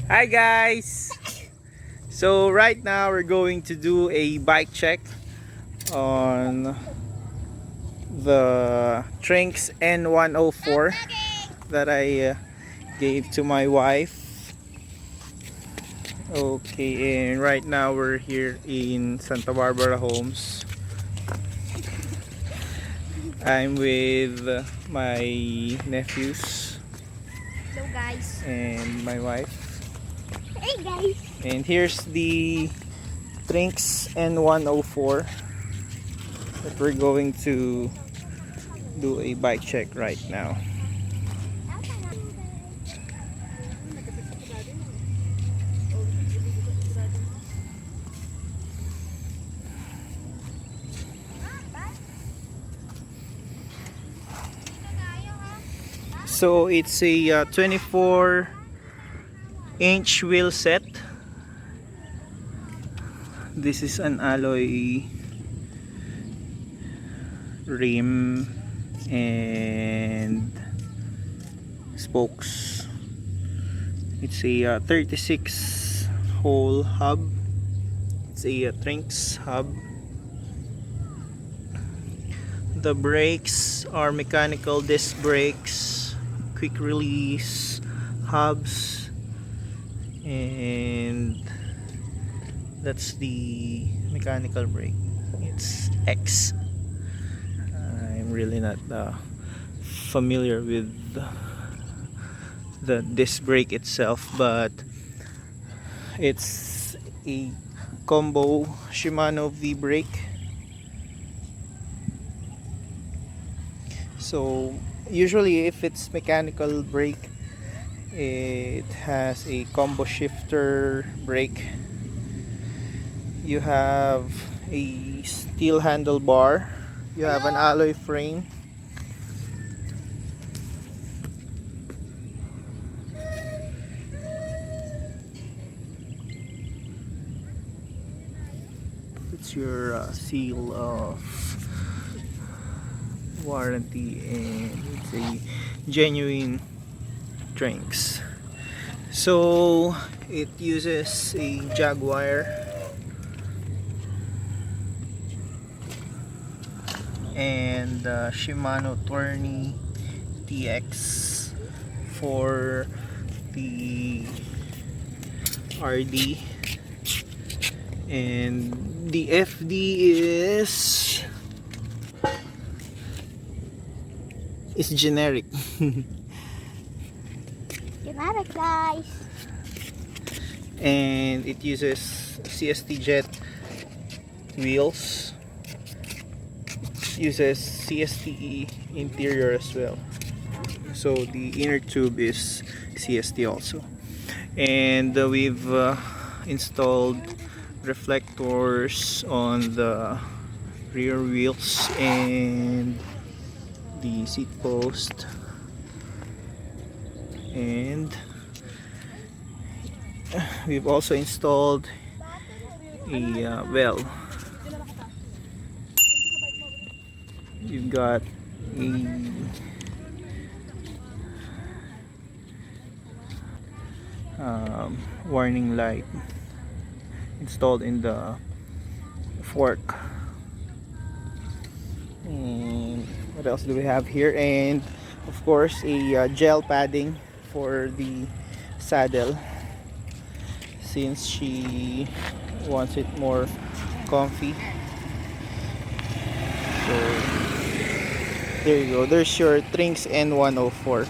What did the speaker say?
Hi guys! So right now we're going to do a bike check on the Trinx N104 that I gave to my wife. Okay, and right now we're here in Santa Barbara Homes. I'm with my nephews Hello guys. and my wife. Hey guys. And here's the Trinx N104 that we're going to do a bike check right now. So it's a 24-inch wheel set. This is an alloy rim and spokes. It's a 36 hole hub. It's a Trinx hub. The brakes are mechanical disc brakes, quick release hubs, and that's the mechanical brake. It's X. I'm really not familiar with the disc brake itself, but it's a combo Shimano V brake. So usually if it's mechanical brake, it has a combo shifter brake. You have a steel handlebar, you have an alloy frame, it's your seal of warranty, and it's a genuine Trinx. So it uses a Jaguar and Shimano Tourney TX for the RD, and the FD is generic. Generic guys. And it uses CST jet wheels. It uses CST interior as well, so the inner tube is CST also. And we've installed reflectors on the rear wheels and the seat post, and we've also installed a well, you've got a warning light installed in the fork. And what else do we have here? And of course a gel padding for the saddle, since she wants it more comfy. So there you go, there's your Trinx N104.